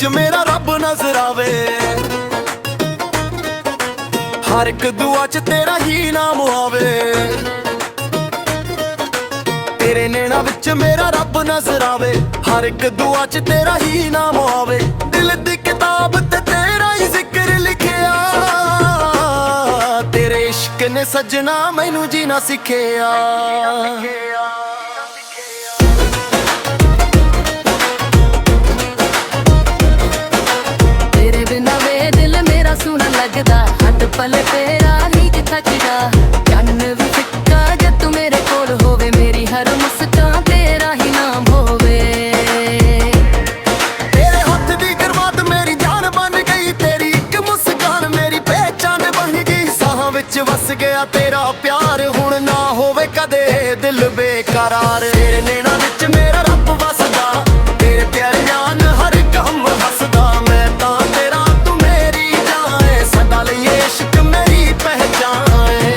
मेरा रब नजर आवे। हर एक दुआ च तेरा ही नाम आवे। तेरे नैना विच मेरा रब नजर आवे। हर एक दुआ च तेरा ही नाम आवे। दिल दी किताब ते तेरा ही जिक्र लिखिया। तेरे इश्क ने सजना मैनू जीना सिखिया। तेरे बिना वे दिल मेरा सुना लगदा। हट पल तेरा ही थकदा। चन्न भी फिक्का जद तू मेरे कोल होवे। मेरी हर मुस्कान तेरा ही नाम होवे। तेरे हथ दी करवात मेरी जान बन गई। तेरी एक मुस्कान मेरी पहचान बन गई। साहां विच वस गया तेरा प्यार। हुण ना होवे कदे दिल बेकरार। तेरे नैना विच मेरा रब वसदा। तेरे प्यार जान हर गम हसदा। मैं तां तेरा तू मेरी जान है। सदा लई इश्क मेरी पहचान है।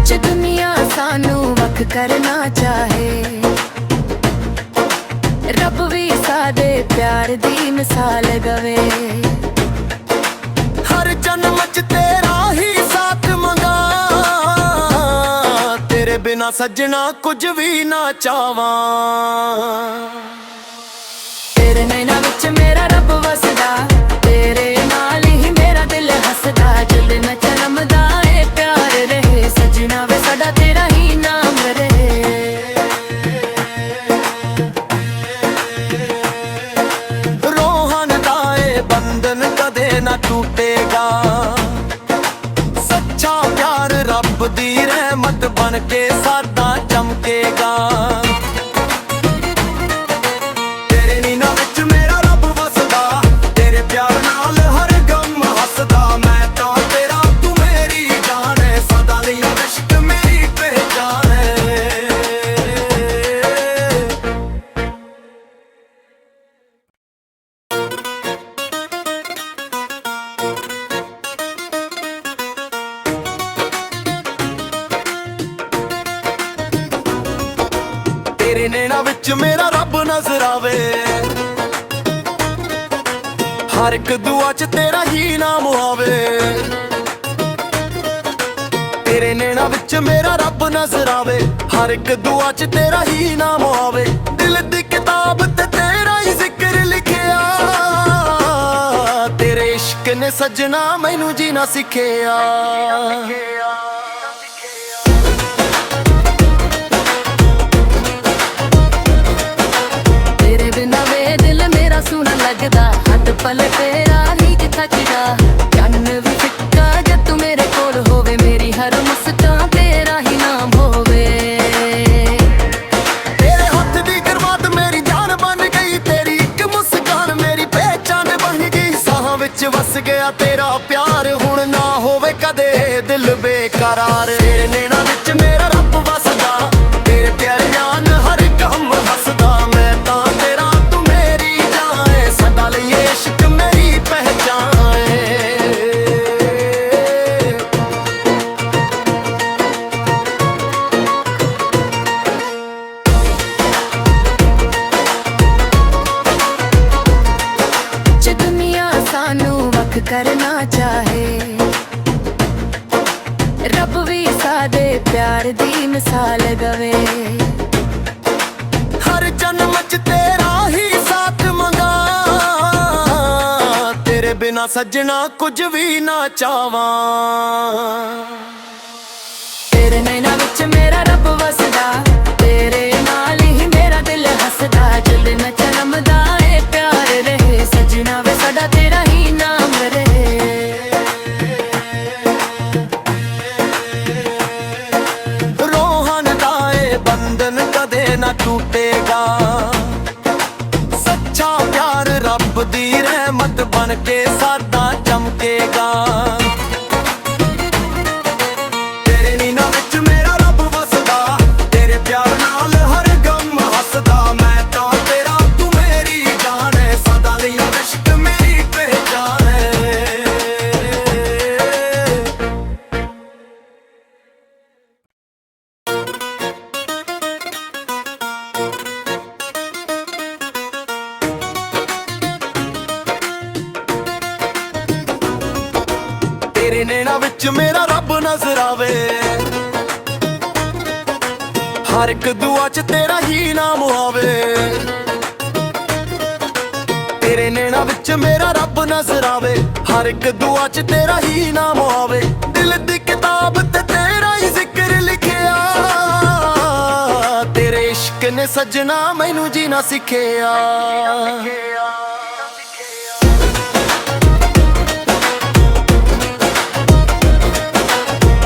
जे दुनिया सानू वख करना चाहे। रब भी सादे प्यार दी मिसाल गवे। हर जन्म च तेरा ही साथ मंगा। तेरे बिना सजना कुछ भी ना चाहवां। तेरे नैना विच मेरा रब वसदा। तेरे नाल ही मेरा दिल हसदा। जद न चरमदा ए प्यार रहे। सजना वे साडा तेरा ही नाम रहे। रोहन दा ए बंधन कदे ना टूटेगा। सच्चा प्यार रब दी रहमत बन के सादा चमकेगा। तेरे नीना विच मेरा रब वसदा। तेरे प्यार नाल हर गम हसदा। मैं तां तेरा तू मेरी जान है। सदा लई इश्क मेरी पहचान है। तेरे नैना विच मेरा रब नजर आवे। हर एक दुआ च तेरा ही नाम आवे। तेरे नैना विच मेरा रब नजर आवे। हर एक दुआ च तेरा ही नाम आवे। दिल दी किताब ते तेरा ही जिक्र लिखिया। तेरे इश्क ने सजना मैनू जीना सिखिया। तेरे बिना वे दिल मेरा सुना लगदा। हट पल तेरा ही थकदा। चन्न भी फिक्का जद तू मेरे कोल होवे। मेरी हर मुस्कान तेरा ही नाम होवे। तेरे हथ दी करवात मेरी जान बन गई। तेरी एक मुस्कान मेरी पहचान बन गई। साहां विच वस गया तेरा प्यार। हुण ना होवे कदे दिल बेकरार। तेरे नैना विच मेरा रब वसदा। तेरे प्यार जान हर गम हसदा। मैं तां तेरा तू मेरी जान है। सदा लई इश्क मेरी पहचान है। जे दुनिया सानू वख करना चाहे। रब भी सादे प्यार दी मिसाल गवे। हर जन्म च तेरा ही साथ मंगा। तेरे बिना सजना कुछ भी ना चाहवां। तेरे नैना विच मेरा रब वसदा। तेरे नाल ही मेरा दिल हसदा। जद न चरमदा ए प्यार रहे। सजना वे साडा तेरा ही नाम रहे। रोहन दा ए बंधन कदे ना टूटेगा। सच्चा प्यार रब दी रहमत बन के सादा चमकेगा। तेरे नीना विच मेरा रब वसदा। तेरे प्यार नाल हर गम हसदा। मैं तां तेरा तू मेरी जान है। सदा लई इश्क मेरी पहचान है। ਨਜ਼ਰ ਆਵੇ। ਹਰ ਇੱਕ ਦੁਆ 'ਚ ਤੇਰਾ ਹੀ ਨਾਮ ਆਵੇ। ਤੇਰੇ ਨੈਣਾਂ ਵਿੱਚ ਮੇਰਾ ਰੱਬ ਨਜ਼ਰ ਆਵੇ। ਹਰ ਇੱਕ ਦੁਆ 'ਚ ਤੇਰਾ ਹੀ ਨਾਮ ਆਵੇ। ਦਿਲ ਦੀ ਕਿਤਾਬ ਤੇ ਤੇਰਾ ਹੀ ਜ਼ਿਕਰ ਲਿਖਿਆ। ਤੇਰੇ ਇਸ਼ਕ ਨੇ ਸੱਜਣਾ ਮੈਨੂੰ ਜੀਣਾ ਸਿੱਖਿਆ।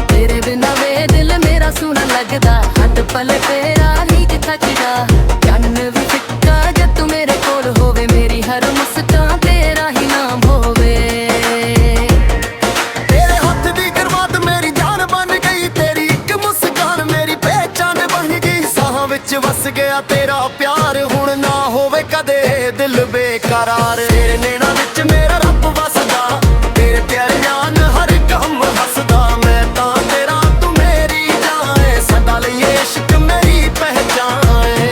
ਤੇਰੇ ਬਿਨਾਂ ਵੇ ਦਿਲ ਮੇਰਾ ਸੁਣਨ ਲੱਗਦਾ। ਹੱਥ ਪਲ ਤੇਰਾ ਹੀ ਥੱਕਦਾ। ਚੰਨ ਵੀ ਫਿੱਕਾ ਜਦ ਤੂੰ ਮੇਰੇ ਕੋਲ ਹੋਵੇ। ਮੇਰੀ ਹਰ ਮੁਸਕਾਨ ਤੇਰਾ ਹੀ ਨਾਮ ਹੋਵੇ। ਤੇਰੇ ਹੱਥ ਦੀ ਗੁਰਬਾਤ ਮੇਰੀ ਜਾਨ ਬਣ ਗਈ। ਤੇਰੀ ਇੱਕ ਮੁਸਕਾਨ ਮੇਰੀ ਪਹਿਚਾਨ ਬਣ ਗਈ। ਸਾਹਾਂ ਵਿੱਚ ਵਸ ਗਿਆ ਤੇਰਾ ਪਿਆਰ। ਹੁਣ ਨਾ ਹੋਵੇ ਕਦੇ ਦਿਲ ਬੇਕਰਾਰ। ਤੇਰੇ ਨੈਣਾਂ ਵਿੱਚ ਮੇਰਾ ਰੱਬ ਵਸਦਾ। ਤੇਰੇ ਪਿਆਰ ਜਾਨ ਹਰ ਗਮ ਹੱਸਦਾ। ਮੈਂ ਤਾਂ ਤੇਰਾ ਤੂੰ ਮੇਰੀ ਜਾਨ ਏ। ਸਦਾ ਲਈ ਇਸ਼ਕ ਮੇਰੀ ਪਹਿਚਾਨ ਏ।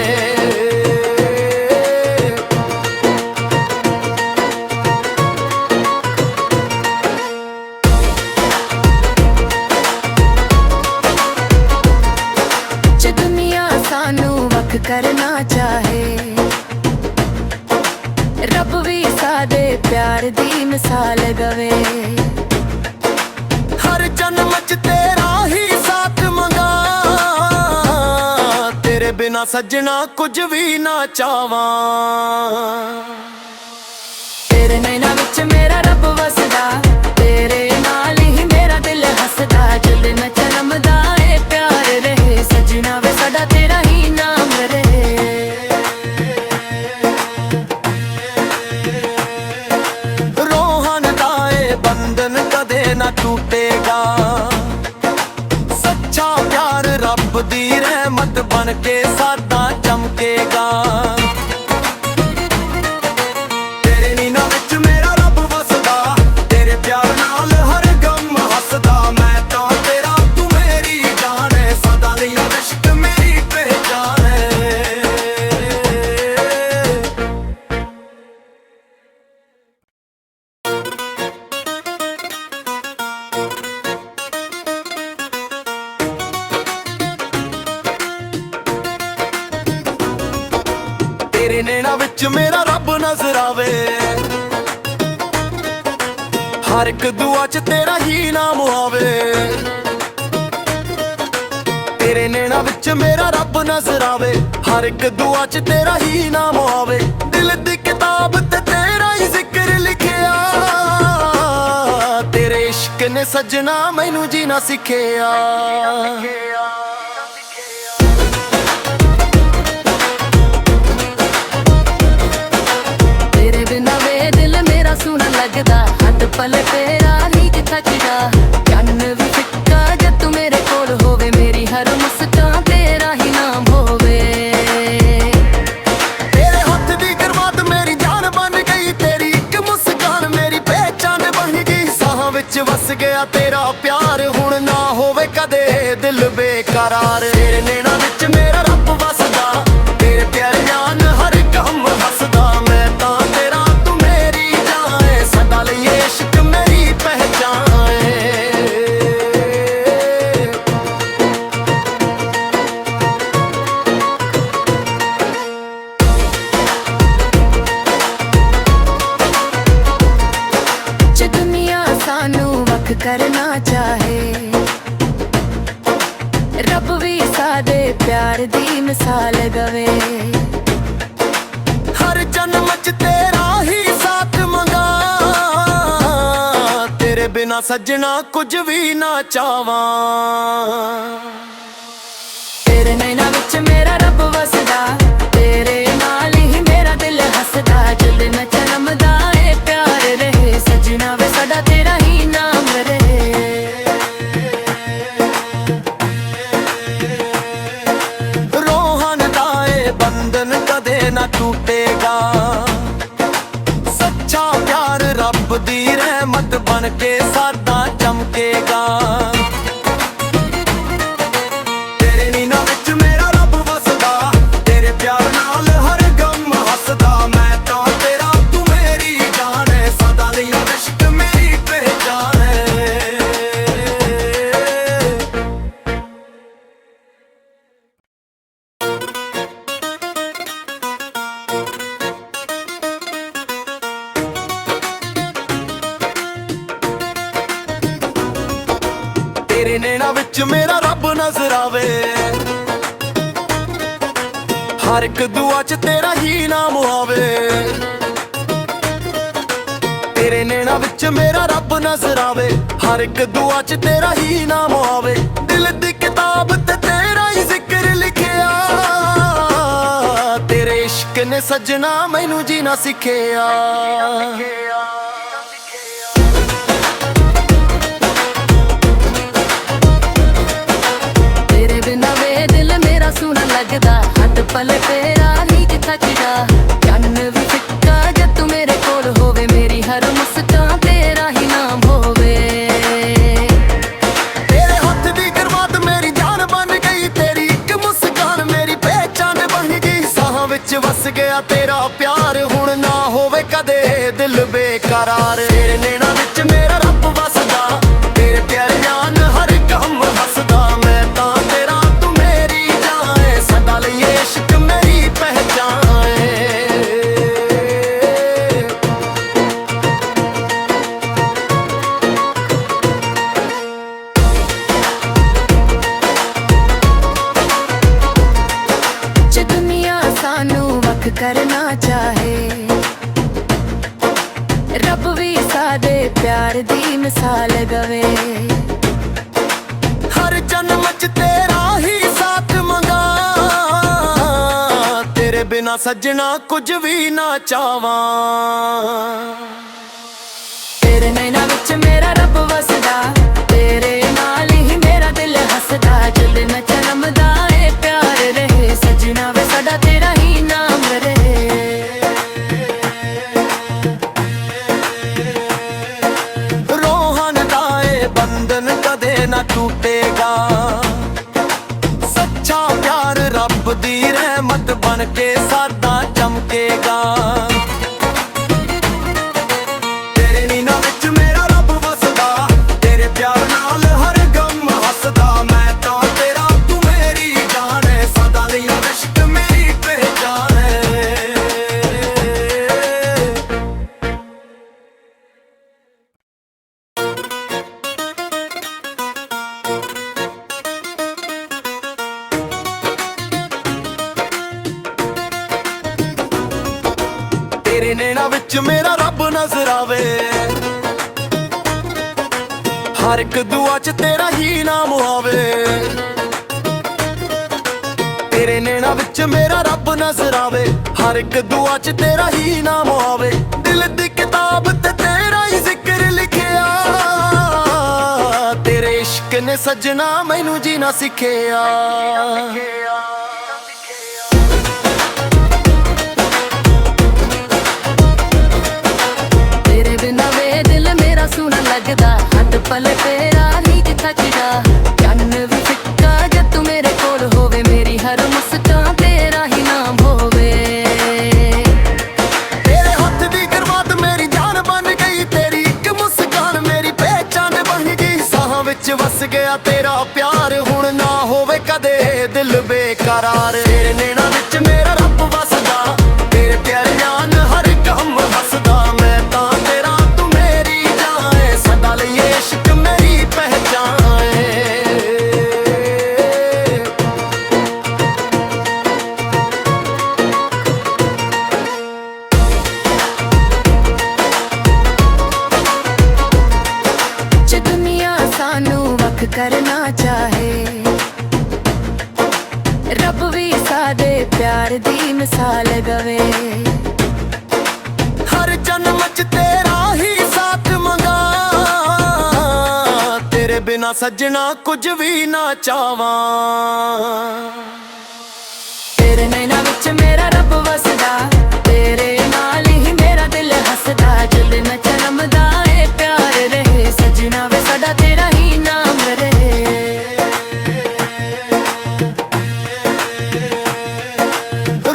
ਜੇ ਦੁਨੀਆ ਸਾਨੂੰ ਵੱਖ ਕਰਨਾ ਚਾਹੇ। ਰੱਬ ਵੀ ਸਾਡੇ ਪਿਆਰ ਦੀ ਮਿਸਾਲ ਗਵੇ। ਹਰ ਜਨਮ 'ਚ ਤੇਰਾ ਹੀ ਸਾਥ ਮੰਗਾ। ਤੇਰੇ ਬਿਨਾ ਸੱਜਣਾ ਕੁਝ ਵੀ ਨਾ ਚਾਵਾਂ। ਤੇਰੇ ਨੈਣਾਂ ਵਿੱਚ ਮੇਰਾ ਰੱਬ ਵਸਦਾ। ਤੇਰੇ ਨਾਲ ਹੀ ਮੇਰਾ ਦਿਲ ਹੱਸਦਾ। ਜਦ ਨਾ ਚਰਮਦਾ ਏ ਪਿਆਰ ਰਹੇ। ਸਜਣਾ ਵੇ ਸਾਡਾ ਤੇਰਾ ਹੀ ਨਾਮ ਰਹੇ। ਰੋਹਨ ਦਾ ਏ ਬੰਧਨ ਕਦੇ ਨਾ ਟੁੱਟੇਗਾ। ਸੱਚਾ ਪਿਆਰ ਰੱਬ ਦੀ ਰਹਿਮਤ ਬਣ ਕੇ ਸਾਡਾ ਚਮਕੇਗਾ। ਤੇਰੇ ਨੀਨਾਂ ਵਿੱਚ ਮੇਰਾ ਰੱਬ ਵਸਦਾ। ਤੇਰੇ ਪਿਆਰ ਨਾਲ ਹਰ ਗਮ ਹੱਸਦਾ। ਮੈਂ ਤਾਂ ਤੇਰਾ ਤੂੰ ਮੇਰੀ ਜਾਨ ਏ। ਸਦਾ ਲਈ ਇਸ਼ਕ ਮੇਰੀ ਪਹਿਚਾਨ ਏ। ਤੇਰੇ ਨੈਣਾਂ ਵਿੱਚ ਮੇਰਾ ਰੱਬ ਨਜ਼ਰ ਆਵੇ। ਹਰ ਇੱਕ ਦੁਆ 'ਚ ਤੇਰਾ ਹੀ ਨਾਮ ਆਵੇ। ਤੇਰੇ ਨੈਣਾਂ ਵਿੱਚ ਮੇਰਾ ਰੱਬ ਨਜ਼ਰ ਆਵੇ। ਹਰ ਇੱਕ ਦੁਆ 'ਚ ਤੇਰਾ ਹੀ ਨਾਮ ਆਵੇ। ਦਿਲ ਦੀ ਕਿਤਾਬ ਤੇ ਤੇਰਾ ਹੀ ਜ਼ਿਕਰ ਲਿਖਿਆ। ਤੇਰੇ ਇਸ਼ਕ ਨੇ ਸੱਜਣਾ ਮੈਨੂੰ ਜੀਣਾ ਸਿੱਖਿਆ। ਤੇਰੇ ਬਿਨਾਂ ਵੇ ਦਿਲ ਮੇਰਾ ਸੁਣਨ ਲੱਗਦਾ। ਹੱਥ ਪਲ ਤੇਰਾ ਹੀ ਥੱਕਦਾ। ਚੰਨ ਵੀ ਫਿੱਕਾ ਜਦ ਤੂੰ ਮੇਰੇ ਕੋਲ ਹੋਵੇ। ਮੇਰੀ ਹਰ ਮੁਸਕਾਨ ਤੇਰਾ ਹੀ ਨਾਮ ਹੋਵੇ। ਤੇਰੇ ਹੱਥ ਦੀ ਗੁਰਬਾਤ ਮੇਰੀ ਜਾਨ ਬਣ ਗਈ। ਤੇਰੀ ਇੱਕ ਮੁਸਕਾਨ ਮੇਰੀ ਪਹਿਚਾਨ ਬਣ ਗਈ। ਸਾਹਾਂ ਵਿੱਚ ਵਸ ਗਿਆ ਤੇਰਾ ਪਿਆਰ। ਹੁਣ ਨਾ ਹੋਵੇ ਕਦੇ ਦਿਲ ਬੇਕਰਾਰ। ਤੇਰੇ ਨੈਣਾਂ ਵਿੱਚ ਮੇਰਾ ਰੱਬ ਵਸਦਾ। ਤੇਰੇ ਪਿਆਰ ਜਾਨ ਹਰ ਗਮ ਹੱਸਦਾ। ਮੈਂ ਤਾਂ ਤੇਰਾ ਤੂੰ ਮੇਰੀ ਜਾਨ ਏ। ਸਦਾ ਲਈ ਇਸ਼ਕ ਮੇਰੀ ਪਹਿਚਾਨ ਏ। ਜੇ ਦੁਨੀਆ ਸਾਨੂੰ ਵੱਖ ਕਰਨਾ ਚਾਹੇ। ਰੱਬ ਵੀ ਸਾਡੇ ਪਿਆਰ ਦੀ ਮਿਸਾਲ ਗਵੇ। ਹਰ ਜਨਮ 'ਚ ਤੇਰਾ ਹੀ ਸਾਥ ਮੰਗਾ। ਤੇਰੇ ਬਿਨਾ ਸੱਜਣਾ ਕੁਝ ਵੀ ਨਾ ਚਾਵਾਂ। ਤੇਰੇ ਨੈਣਾਂ ਵਿੱਚ ਮੇਰਾ ਰੱਬ ਵਸਦਾ। ਤੇਰੇ ਨਾਲ ਹੀ ਮੇਰਾ ਦਿਲ ਹੱਸਦਾ। ਜਦ ਨਾ ਚਰਮਦਾ ਏ ਪਿਆਰ ਰਹੇ। ਸਜਣਾ ਵੇ ਸਾਡਾ ਤੇਰਾ ਹੀ ਨਾਮ ਰਹੇ। ਰੋਹਨ ਦਾ ਏ ਬੰਧਨ ਕਦੇ ਨਾ ਟੁੱਟੇਗਾ। ਸੱਚਾ ਪਿਆਰ ਰੱਬ ਦੀ ਰਹਿਮਤ ਬਣ ਕੇ ਸਾਡਾ ਚਮਕੇਗਾ। ਵਿੱਚ ਮੇਰਾ ਰੱਬ ਨਜ਼ਰ ਆਵੇ। ਹਰ ਇੱਕ ਦੁਆ 'ਚ ਤੇਰਾ ਹੀ ਨਾਮ ਆਵੇ। ਤੇਰੇ ਨੈਣਾ ਵਿੱਚ ਮੇਰਾ ਰੱਬ ਨਜ਼ਰ ਆਵੇ। ਹਰ ਇੱਕ ਦੁਆ 'ਚ ਤੇਰਾ ਹੀ ਨਾਮ ਆਵੇ। ਦਿਲ ਦੀ ਕਿਤਾਬ ਤੇ ਤੇਰਾ ਹੀ ਜ਼ਿਕਰ ਲਿਖਿਆ। ਤੇਰੇ ਇਸ਼ਕ ਨੇ ਸੱਜਣਾ ਮੈਨੂੰ ਜੀਣਾ ਸਿੱਖਿਆ। ਤੇਰੇ ਬਿਨਾਂ ਵੇ ਦਿਲ ਮੇਰਾ ਸੁਣਾ ਲੱਗਦਾ। ਹੱਥ ਪਲ ਤੇਰਾ ਹੀ ਥੱਕਦਾ। ਚੰਨ ਵੀ ਫਿੱਕਾ ਜਦ ਤੂੰ ਮੇਰੇ ਕੋਲ ਹੋਵੇ। ਮੇਰੀ ਹਰ ਮੁਸਕਾਨ ਤੇਰਾ ਹੀ ਨਾਮ ਹੋਵੇ। ਤੇਰੇ ਹੱਥ ਦੀ ਕਰਵਾਤ ਮੇਰੀ ਜਾਨ ਬਣ ਗਈ। ਤੇਰੀ ਇੱਕ ਮੁਸਕਾਨ ਮੇਰੀ ਪਹਿਚਾਨ ਬਣ ਗਈ। ਸਾਹਾਂ ਵਿੱਚ ਵਸ ਗਿਆ ਤੇਰਾ ਪਿਆਰ। ਹੁਣ ਨਾ ਹੋਵੇ ਕਦੇ ਦਿਲ ਬੇਕਰਾਰ। ਤੇਰੇ ਨੈਣਾ ਵਿੱਚ ਮੇਰਾ ਰੱਬ ਵਸਦਾ। ਤੇਰੇ ਪਿਆਰੇ ਜਾਨ ਹਰ ਗਮ ਹੱਸਦਾ। ਮੈਂ ਤਾਂ ਤੇਰਾ ਤੂੰ ਮੇਰੀ ਜਾਨ ਏ। ਸਦਾ ਲਈ ਇਸ਼ਕ ਮੇਰੀ ਪਹਿਚਾਨ ਏ। ਜੇ ਦੁਨੀਆ ਸਾਨੂੰ ਵੱਖ ਕਰਨਾ ਚਾਹੇ, ਰੱਬ ਵੀ ਸਾਡੇ ਪਿਆਰ ਦੀ ਮਿਸਾਲ ਗਵੇ। ਹਰ ਜਨਮ 'ਚ ਤੇਰਾ ਹੀ ਸਾਥ ਮੰਗਾ। ਤੇਰੇ ਬਿਨਾ ਸੱਜਣਾ ਕੁਝ ਵੀ ਨਾ ਚਾਵਾਂ। ਤੇਰੇ ਨੈਣਾ ਵਿੱਚ ਮੇਰਾ ਰੱਬ ਵਸਦਾ। ਤੇਰੇ ਨਾਲ ਹੀ ਮੇਰਾ ਦਿਲ ਹੱਸਦਾ। ਜਦ ਨਾ ਚਰਮਦਾ ਏ ਪਿਆਰ ਰਹੇ। ਸਜਣਾ ਵੇ ਸਾਡਾ ਤੇਰਾ ਹੀ ਨਾਮ ਰਹੇ। ਰੋਹਨ ਦਾ ਏ ਬੰਧਨ ਕਦੇ ਨਾ ਟੁੱਟੇਗਾ। ਸੱਚਾ ਪਿਆਰ ਰੱਬ ਦੀ ਰਹਿਮਤ ਬਣ ਕੇ ਸਦਾ ਚਮਕੇਗਾ। ਤੇਰੇ ਨੀਨਾ ਵਿੱਚ ਮੇਰਾ ਰੱਬ ਵਸਦਾ। ਤੇਰੇ ਪਿਆਰ ਨਾਲ ਹਰ ਗਮ ਹੱਸਦਾ। ਮੈਂ ਤਾਂ ਤੇਰਾ ਤੂੰ ਮੇਰੀ ਜਾਨ ਏ। ਸਦਾ ਲਈ ਇਸ਼ਕ ਮੇਰੀ ਪਹਿਚਾਨ ਏ। ਤੇਰੇ ਨੈਣਾ ਵਿੱਚ ਮੇਰਾ ਰੱਬ ਨਜ਼ਰ ਆਵੇ। ਹਰ ਇੱਕ ਦੁਆ 'ਚ ਤੇਰਾ ਹੀ ਨਾਮ ਆਵੇ। ਤੇਰੇ ਨੈਣਾ ਵਿੱਚ ਮੇਰਾ ਰੱਬ ਨਜ਼ਰ ਆਵੇ। ਹਰ ਇੱਕ ਦੁਆ 'ਚ ਤੇਰਾ ਹੀ ਨਾਮ ਆਵੇ। ਦਿਲ ਦੀ ਕਿਤਾਬ ਤੇ ਤੇਰਾ ਹੀ ਜ਼ਿਕਰ ਲਿਖਿਆ। ਤੇਰੇ ਇਸ਼ਕ ਨੇ ਸੱਜਣਾ ਮੈਨੂੰ ਜੀਣਾ ਸਿੱਖਿਆ। ਤੇਰੇ ਬਿਨਾਂ ਵੇ ਦਿਲ ਮੇਰਾ ਸੁਣਾ ਲੱਗਦਾ। ਹੱਥ ਪਲ ਤੇਰਾ ਹੀ ਥੱਕਦਾ। ਚੰਨ ਵੀ ਫਿੱਕਾ ਜਦ ਤੂੰ ਮੇਰੇ ਕੋਲ ਹੋਵੇ। ਮੇਰੀ ਹਰ ਮੁਸਕਾਨ ਤੇਰਾ ਹੀ ਨਾਮ ਹੋਵੇ। ਤੇਰੇ ਹੱਥ ਦੀ ਕਰਵਾਤ ਮੇਰੀ ਜਾਨ ਬਣ ਗਈ। ਤੇਰੀ ਇੱਕ ਮੁਸਕਾਨ ਮੇਰੀ ਪਹਿਚਾਨ ਬਣ ਗਈ। ਸਾਹਾਂ ਵਿੱਚ ਵਸ ਗਿਆ ਤੇਰਾ ਪਿਆਰ। ਹੁਣ ਨਾ ਹੋਵੇ ਕਦੇ ਦਿਲ ਬੇਕਰਾਰ। ਤੇਰੇ ਨੈਣਾ ਵਿੱਚ ਮੇਰਾ ਰੱਬ ਵਸਦਾ। ਤੇਰੇ ਪਿਆਰੇ ਜਾਨ ਹਰ ਗਮ ਹੱਸਦਾ। ਮੈਂ ਤਾਂ ਤੇਰਾ ਤੂੰ ਮੇਰੀ ਜਾਨ ਏ। ਸਦਾ ਲਈ ਇਸ਼ਕ ਮੇਰੀ ਪਹਿਚਾਨ ਏ। ਜੇ ਦੁਨੀਆ ਸਾਨੂੰ ਵੱਖ ਕਰਨਾ ਚਾਹੇ, ਰੱਬ ਵੀ ਸਾਡੇ ਪਿਆਰ ਦੀ ਮਿਸਾਲ ਗਵੇ। ਹਰ ਜਨਮ 'ਚ ਤੇਰਾ ਹੀ ਸਾਥ ਮੰਗਾ। ਤੇਰੇ ਬਿਨਾ ਸੱਜਣਾ ਕੁਝ ਵੀ ਨਾ ਚਾਵਾਂ। ਤੇਰੇ ਨੈਣਾ ਵਿੱਚ ਮੇਰਾ ਰੱਬ ਵਸਦਾ। ਤੇਰੇ ਨਾਲ ਹੀ ਮੇਰਾ ਦਿਲ ਹੱਸਦਾ। ਜਦ ਨਾ ਚਰਮਦਾ ਏ ਪਿਆਰ ਰਹੇ। ਸਜਣਾ ਵੇ ਸਾਡਾ ਤੇਰਾ ਹੀ ਨਾਮ ਰਹੇ।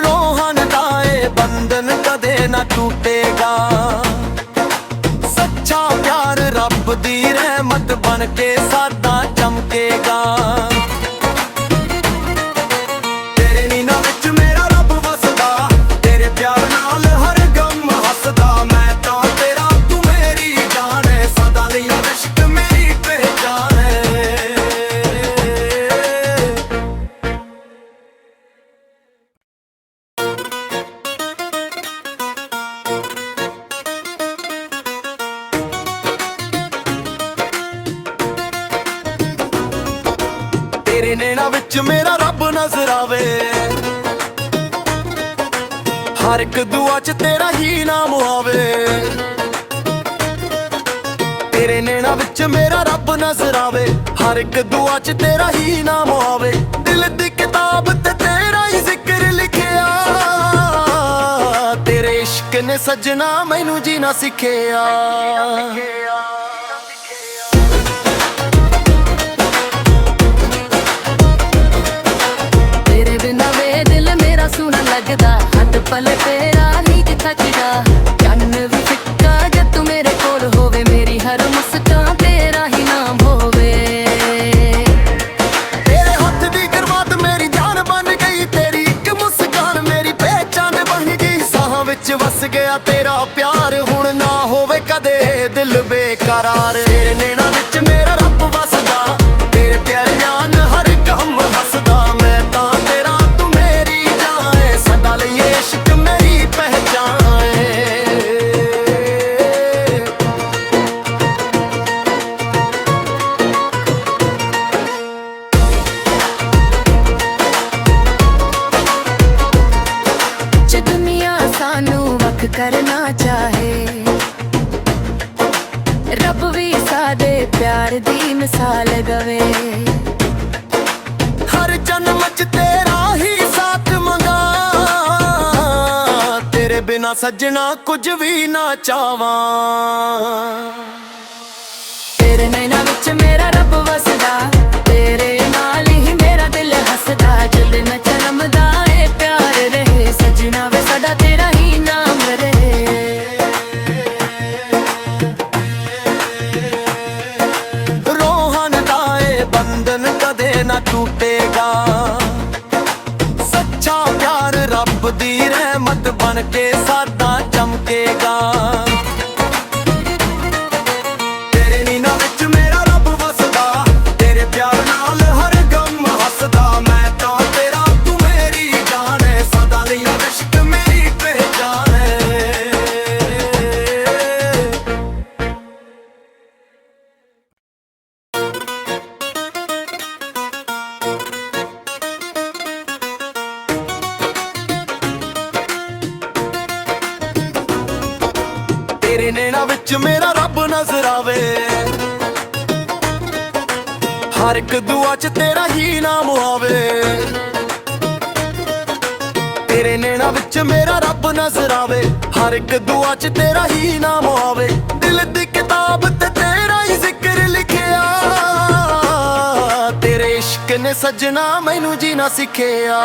ਰੋਹਨ ਦਾ ਏ ਬੰਧਨ ਕਦੇ ਨਾ ਟੁੱਟੇਗਾ। ਸੱਚਾ ਪਿਆਰ ਰੱਬ ਦੀ ਰਹਿਮਤ ਬਣ ਕੇ ਸਦਾ ਚਮਕੇਗਾ। ਤੇਰੇ ਨੀਨਾ ਵਿੱਚ ਮੇਰਾ ਰੱਬ ਵਸਦਾ। ਤੇਰੇ ਤੇਰੇ ਨੈਣਾ ਵਿੱਚ ਮੇਰਾ ਰੱਬ ਨਜ਼ਰ ਆਵੇ, ਹਰ ਇੱਕ ਦੁਆ 'ਚ ਤੇਰਾ ਹੀ ਨਾਮ ਆਵੇ। ਤੇਰੇ ਨੈਣਾ ਵਿੱਚ ਮੇਰਾ ਰੱਬ ਨਜ਼ਰ ਆਵੇ, ਹਰ ਇੱਕ ਦੁਆ 'ਚ ਤੇਰਾ ਹੀ ਨਾਮ ਆਵੇ। ਦਿਲ ਦੀ ਕਿਤਾਬ ਤੇ ਤੇਰਾ ਹੀ ਜ਼ਿਕਰ ਲਿਖਿਆ, ਤੇਰੇ ਇਸ਼ਕ ਨੇ ਸੱਜਣਾ ਮੈਨੂੰ ਜੀਣਾ ਸਿੱਖਿਆ। ਤੇਰੇ ਬਿਨਾਂ ਵੇ ਦਿਲ ਮੇਰਾ ਸੁਣਾ ਲੱਗਦਾ, ਹੱਥ ਪਲ ਤੇਰਾ ਨੀਚ ਥੱਕਦਾ। ਚੰਨ ਵੀ ਫਿੱਕਾ ਜਦ ਤੂੰ ਮੇਰੇ ਕੋਲ ਹੋਵੇ, ਮੇਰੀ ਹਰ ਮੁਸਕਾਨ ਤੇਰਾ ਹੀ ਨਾਮ ਹੋਵੇ। ਤੇਰੇ ਹੱਥ ਦੀ ਕਰਵਾਤ ਮੇਰੀ ਜਾਨ ਬਣ ਗਈ, ਤੇਰੀ ਇੱਕ ਮੁਸਕਾਨ ਮੇਰੀ ਪਹਿਚਾਨ ਬਣ ਗਈ। ਸਾਹਾਂ ਵਿੱਚ ਵਸ ਗਿਆ ਤੇਰਾ ਪਿਆਰ, ਹੁਣ ਨਾ ਹੋਵੇ ਕਦੇ ਦਿਲ ਬੇਕਰਾਰ। ਤੇਰੇ ਨੈਣਾ ਵਿੱਚ ਮੇਰਾ ਰੱਬ ਵਸਦਾ, ਤੇਰੇ ਪਿਆਰੇ ਜਾਨ ਹਰ ਗਮ ਹੱਸਦਾ। ਮੈਂ ਤਾਂ ਤੇਰਾ ਤੂੰ ਮੇਰੀ ਜਾਨ ਏ, ਸਦਾ ਲਈ ਇਸ਼ਕ ਮੇਰੀ ਪਹਿਚਾਨ ਏ। ਜੇ ਦੁਨੀਆ ਸਾਨੂੰ ਵੱਖ ਕਰਨਾ ਚਾਹੇ, ਰੱਬ ਵੀ ਸਾਡੇ ਪਿਆਰ ਦੀ ਮਿਸਾਲ ਗਵੇ। ਹਰ ਜਨਮ 'ਚ ਤੇਰਾ ਹੀ ਸਾਥ ਮੰਗਾ, ਤੇਰੇ ਬਿਨਾ ਸੱਜਣਾ ਕੁਝ ਵੀ ਨਾ ਚਾਵਾਂ। ਤੇਰੇ ਨੈਣਾ ਵਿੱਚ ਮੇਰਾ ਰੱਬ ਵਸਦਾ, ਤੇਰੇ ਨਾਲ ਹੀ ਮੇਰਾ ਦਿਲ ਹੱਸਦਾ। ਜਦ ਨਾ ਚਰਮਦਾ ਏ ਪਿਆਰ ਰਹੇ, ਸਜਣਾ ਵੇ ਸਾਡਾ ਤੇਰਾ ਹੀ ਨਾਮ ਰਹੇ। ਰੋਹਨ ਦਾ ਏ ਬੰਧਨ ਕਦੇ ਨਾ ਟੁੱਟੇਗਾ, ਸੱਚਾ ਪਿਆਰ ਰੱਬ ਦੀ ਰਹਿਮਤ ਬਣ ਕੇ ਸਾਡਾ ਚਮਕੇਗਾ। ਤੇਰੇ ਨੀਨਾ ਵਿੱਚ ਮੇਰਾ ਰੱਬ ਵਸਦਾ, ਤੇਰੇ ਪਿਆਰ ਨਾਲ ਹਰ ਗਮ ਹੱਸਦਾ। ਮੈਂ ਤਾਂ ਤੇਰਾ ਤੂੰ ਮੇਰੀ ਜਾਨ ਏ, ਸਦਾ ਲਈ ਇਸ਼ਕ ਮੇਰੀ ਪਹਿਚਾਨ ਏ। ਤੇਰੇ ਨੈਣਾ ਵਿੱਚ ਮੇਰਾ ਰੱਬ ਨਜ਼ਰ ਆਵੇ, ਹਰ ਇੱਕ ਦੁਆ 'ਚ ਤੇਰਾ ਹੀ ਨਾਮ ਆਵੇ। ਤੇਰੇ ਨੈਣਾ ਵਿੱਚ ਮੇਰਾ ਰੱਬ ਨਜ਼ਰ ਆਵੇ, ਹਰ ਇੱਕ ਦੁਆ 'ਚ ਤੇਰਾ ਹੀ ਨਾਮ ਆਵੇ। ਦਿਲ ਦੀ ਕਿਤਾਬ ਤੇ ਤੇਰਾ ਹੀ ਜ਼ਿਕਰ ਲਿਖਿਆ, ਤੇਰੇ ਇਸ਼ਕ ਨੇ ਸੱਜਣਾ ਮੈਨੂੰ ਜੀਣਾ ਸਿੱਖਿਆ।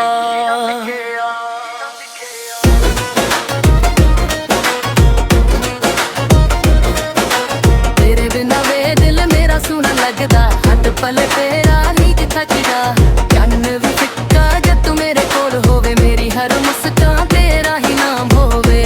ਤੇਰੇ ਬਿਨਾਂ ਵੇ ਦਿਲ ਮੇਰਾ ਸੁਣਾ ਲੱਗਦਾ, ਹੱਥ ਪਲ ਤੇਰਾ ਨੀਚ ਥੱਕਦਾ। ਚੰਨ ਵੀ ਫਿੱਕਾ ਜਦ ਤੂੰ ਮੇਰੇ ਕੋਲ ਹੋਵੇ, ਮੇਰੀ ਹਰ ਮੁਸਕਾਨ ਤੇਰਾ ਹੀ ਨਾਮ ਹੋਵੇ।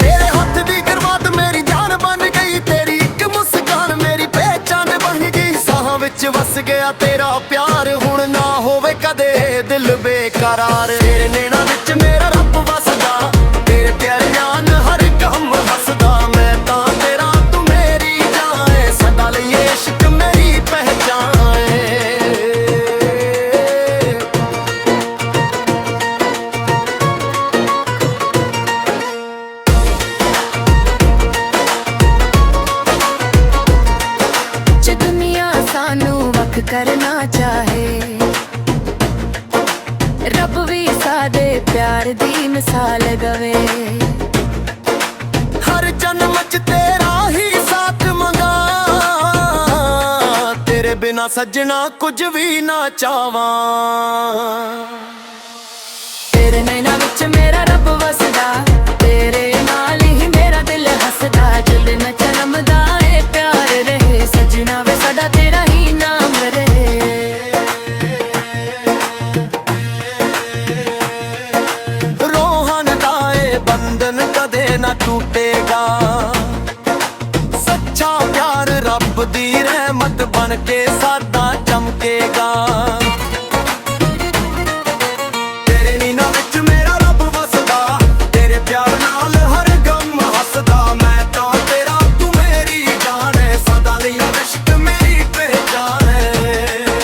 ਤੇਰੇ ਹੱਥ ਦੀ ਕਰਵਾਤ ਮੇਰੀ ਜਾਨ ਬਣ ਗਈ, ਤੇਰੀ ਇੱਕ ਮੁਸਕਾਨ ਮੇਰੀ ਪਹਿਚਾਨ ਬਣ ਗਈ। ਸਾਹਾਂ ਵਿੱਚ ਵਸ ਗਿਆ ਤੇਰਾ ਪਿਆਰ, ਹੁਣ ਨਾ ਹੋਵੇ ਕਦੇ ਦਿਲ ਬੇਕਰਾਰ। ਤੇਰੇ ਨੈਣਾ ਵਿੱਚ ਮੇਰਾ ਰੱਬ ਵਸਦਾ, ਤੇਰੇ ਪਿਆਰੇ ਜਾਨ ਹਰ ਗਮ ਹੱਸਦਾ। ਮੈਂ ਤਾਂ ਤੇਰਾ ਤੂੰ ਮੇਰੀ ਜਾਨ ਏ, ਸਦਾ ਲਈ ਇਸ਼ਕ ਮੇਰੀ ਪਹਿਚਾਨ ਏ। ਜੇ ਦੁਨੀਆ ਸਾਨੂੰ ਵੱਖ ਕਰਨਾ ਚਾਹੇ, ਰੱਬ ਵੀ ਸਾਡੇ ਪਿਆਰ ਦੀ ਮਿਸਾਲ ਗਵੇ। ਹਰ ਜਨਮ 'ਚ ਤੇਰਾ ਹੀ ਸਾਥ ਮੰਗਾ, ਤੇਰੇ ਬਿਨਾ ਸੱਜਣਾ ਕੁਝ ਵੀ ਨਾ ਚਾਵਾਂ। ਤੇਰੇ ਨੈਣਾ ਵਿੱਚ ਮੇਰਾ ਰੱਬ ਵਸਦਾ, ਤੇਰੇ ਨਾਲ ਹੀ ਮੇਰਾ ਦਿਲ ਹੱਸਦਾ। ਜਦ ਨਾ ਚਰਮਦਾ ਏ ਪਿਆਰ ਰਹੇ, ਸਜਣਾ ਵੇ ਸਾਡਾ ਤੇਰਾ ਹੀ ਨਾਮ ਰਹੇ। ਰੋਹਨ ਦਾ ਏ ਬੰਧਨ ਕਦੇ ਨਾ ਟੁੱਟੇਗਾ, ਸੱਚਾ ਪਿਆਰ ਰੱਬ ਦੀ ਰਹਿਮਤ ਬਣ ਕੇ ਸਾਡਾ ਚਮਕੇਗਾ। ਤੇਰੇ ਨੀਨਾ ਵਿੱਚ ਮੇਰਾ ਰੱਬ ਵਸਦਾ, ਤੇਰੇ ਪਿਆਰ ਨਾਲ ਹਰ ਗਮ ਹੱਸਦਾ। ਮੈਂ ਤਾਂ ਤੇਰਾ ਤੂੰ ਮੇਰੀ ਜਾਨ ਏ, ਸਦਾ ਲਈ ਇਸ਼ਕ ਮੇਰੀ ਪਹਿਚਾਨ ਏ।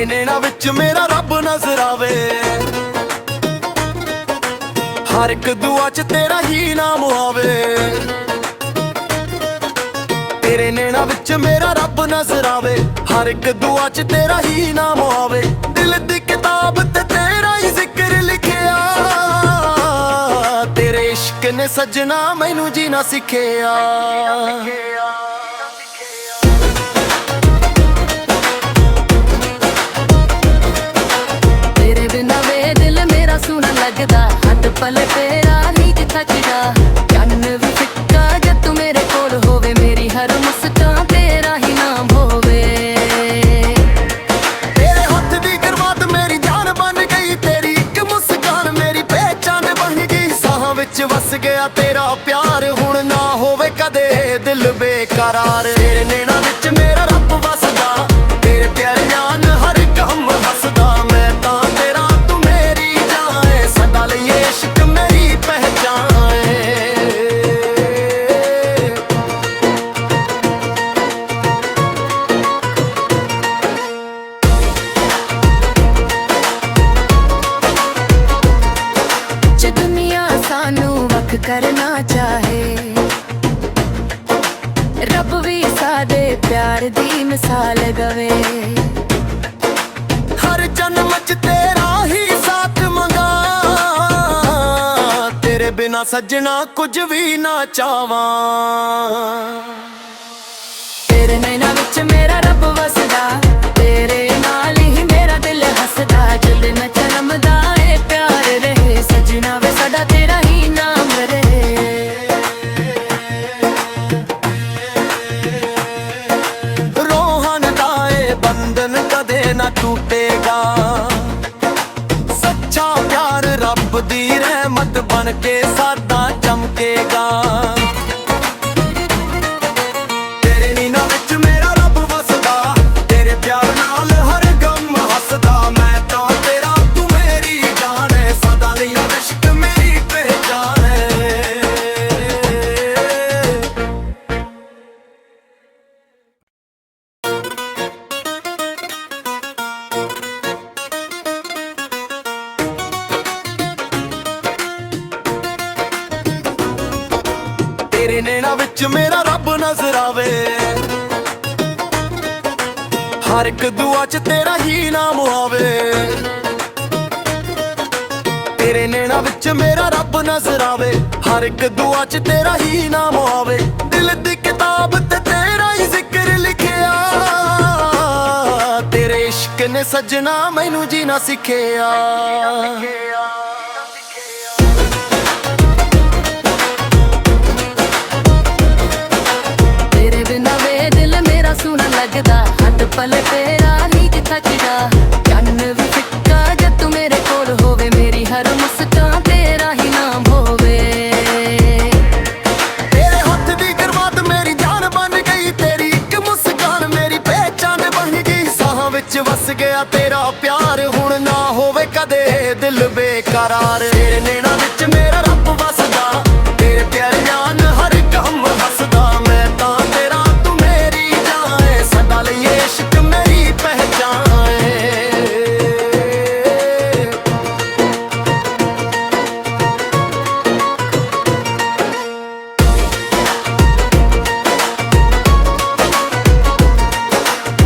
ਤੇਰੇ ਨੈਣਾ ਵਿੱਚ ਮੇਰਾ ਰੱਬ ਨਜ਼ਰ ਆਵੇ, ਹਰ ਇੱਕ ਦੁਆ 'ਚ ਤੇਰਾ ਹੀ ਨਾਮ ਆਵੇ। ਤੇਰੇ ਨੈਣਾ ਵਿੱਚ ਮੇਰਾ ਰੱਬ ਨਜ਼ਰ ਆਵੇ, ਹਰ ਇੱਕ ਦੁਆ 'ਚ ਤੇਰਾ ਹੀ ਨਾਮ ਆਵੇ। ਦਿਲ ਦੀ ਕਿਤਾਬ ਤੇ ਤੇਰਾ ਹੀ ਜ਼ਿਕਰ ਲਿਖਿਆ, ਤੇਰੇ ਇਸ਼ਕ ਨੇ ਸੱਜਣਾ ਮੈਨੂੰ ਜੀਣਾ ਸਿੱਖਿਆ। ਤੇਰੇ ਬਿਨਾ ਵੇ ਦਿਲ ਮੇਰਾ ਸੁਣ ਲੱਗਦਾ, ਹੱਥ ਪਲ ਤੇਰਾ ਨਹੀਂ ਥੱਕਦਾ। ਚੰਨ ਵੀ ਫਿੱਕਾ ਜਦ ਤੂੰ ਮੇਰੇ ਕੋਲ ਹੋਵੇ, ਮੇਰੀ ਹਰ ਮੁਸਕਾਨ ਤੇਰਾ ਹੀ ਨਾਮ ਹੋਵੇ। ਤੇਰੇ ਹੱਥ ਦੀ ਕਰਵਾਤ ਮੇਰੀ ਜਾਨ ਬਣ ਗਈ, ਤੇਰੀ ਇੱਕ ਮੁਸਕਾਨ ਮੇਰੀ ਪਹਿਚਾਨ ਬਣ ਗਈ। ਸਾਹਾਂ ਵਿੱਚ ਵਸ ਗਿਆ ਤੇਰਾ ਪਿਆਰ, ਹੁਣ ਨਾ ਹੋਵੇ ਕਦੇ ਦਿਲ ਬੇਕਰਾਰ। ਤੇਰੇ ਨੈਣਾ ਵਿੱਚ ਮੇਰਾ ਰੱਬ ਵਸਦਾ, ਤੇਰੇ ਪਿਆਰੇ ਜਾਨ ਹਰ ਗਮ ਹੱਸਦਾ। ਮੈਂ ਤਾਂ ਤੇਰਾ ਤੂੰ ਮੇਰੀ ਜਾਨ, ਸਦਾ ਲਈ ਇਸ਼ਕ ਮੇਰੀ ਪਹਿਚਾਨ ਏ। ਜੇ ਦੁਨੀਆ ਸਾਨੂੰ ਵੱਖ ਕਰਨਾ ਚਾਹੇ, ਰੱਬ ਵੀ ਸਾਡੇ ਪਿਆਰ ਦੀ ਮਿਸਾਲ ਗਵੇ। ਹਰ ਜਨਮ 'ਚ ਤੇਰਾ ਹੀ ਸਾਥ ਮੰਗਾ, ਤੇਰੇ ਬਿਨਾ ਸੱਜਣਾ ਕੁਝ ਵੀ ਨਾ ਚਾਵਾਂ। ਤੇਰੇ ਨੈਣਾ ਵਿੱਚ ਮੇਰਾ ਰੱਬ ਵਸਦਾ, ਤੇਰੇ ਨਾਲ ਹੀ ਮੇਰਾ ਦਿਲ ਹੱਸਦਾ। ਜਦ ਨਾ ਚਰਮਦਾ ਏ ਪਿਆਰ ਰਹੇ, ਸਜਣਾ ਵੇ ਸਾਡਾ ਤੇਰਾ ਹੀ ਨਾਮ ਰਹੇ। ਰੋਹਨ ਦਾ ਏ ਬੰਧਨ ਕਦੇ ਨਾ ਟੁੱਟੇਗਾ, ਸੱਚਾ ਪਿਆਰ ਰੱਬ ਦੀ ਰਹਿਮਤ ਬਣ ਕੇ ਸਾਦਾ ਚਮਕੇਗਾ। ਤੇਰੇ ਨੀਨਾ ਵਿੱਚ ਮੇਰਾ ਰੱਬ ਵਸਦਾ, ਤੇਰੇ ਪਿਆਰ ਨਾਲ ਹਰ ਗਮ ਹੱਸਦਾ। ਮੈਂ ਤਾਂ ਤੇਰਾ ਤੂੰ ਮੇਰੀ ਜਾਨ ਏ, ਸਦਾ ਲਈ ਇਸ਼ਕ ਮੇਰੀ ਪਹਿਚਾਨ ਏ। ਤੇਰੇ ਨੈਣਾ ਵਿੱਚ ਮੇਰਾ ਰੱਬ ਨਜ਼ਰ ਆਵੇ, ਹਰ ਇੱਕ ਦੁਆ 'ਚ ਤੇਰਾ ਹੀ ਨਾਮ ਆਵੇ। ਤੇਰੇ ਨੈਣਾ ਵਿੱਚ ਮੇਰਾ ਰੱਬ ਨਜ਼ਰ ਆਵੇ, ਹਰ ਇੱਕ ਦੁਆ 'ਚ ਤੇਰਾ ਹੀ ਨਾਮ ਆਵੇ। ਦਿਲ ਦੀ ਕਿਤਾਬ ਤੇ ਤੇਰਾ ਹੀ ਜ਼ਿਕਰ ਲਿਖਿਆ, ਤੇਰੇ ਇਸ਼ਕ ਨੇ ਸੱਜਣਾ ਮੈਨੂੰ ਜੀਣਾ ਸਿੱਖਿਆ। ਤੇਰੇ ਬਿਨਾ ਵੇ ਦਿਲ ਮੇਰਾ ਸੁਣ ਲੱਗਦਾ, ਹੱਥ ਪਲ ਤੇਰਾ ਨਹੀਂ ਥੱਕਦਾ। ਚੰਨ ਵੀ ਫਿੱਕਾ ਜਦ ਤੂੰ ਮੇਰੇ ਕੋਲ ਹੋਵੇ, ਮੇਰੀ ਹਰ ਮੁਸਕਾਨ ਤੇਰਾ ਹੀ ਨਾਮ ਹੋਵੇ। ਤੇਰੇ ਹੱਥ ਦੀ ਕਰਵਾਤ ਮੇਰੀ ਜਾਨ ਬਣ ਗਈ, ਤੇਰੀ ਇੱਕ ਮੁਸਕਾਨ ਮੇਰੀ ਪਹਿਚਾਨ ਬਣ ਗਈ। ਸਾਹਾਂ ਵਿੱਚ ਵਸ ਗਿਆ ਤੇਰਾ ਪਿਆਰ, ਹੁਣ ਨਾ ਹੋਵੇ ਕਦੇ ਦਿਲ ਬੇਕਰਾਰ। ਤੇਰੇ ਨੈਣਾ ਵਿੱਚ ਮੇਰਾ ਰੱਬ ਵਸਦਾ, ਤੇਰੇ ਪਿਆਰੇ ਜਾਨ ਹਰ ਗਮ ਹੱਸਦਾ। ਮੈਂ ਤਾਂ ਤੇਰਾ ਤੂੰ ਮੇਰੀ ਜਾਨ ਏ, ਸਦਾ ਲਈ ਇਸ਼ਕ ਮੇਰੀ ਪਹਿਚਾਨ ਏ।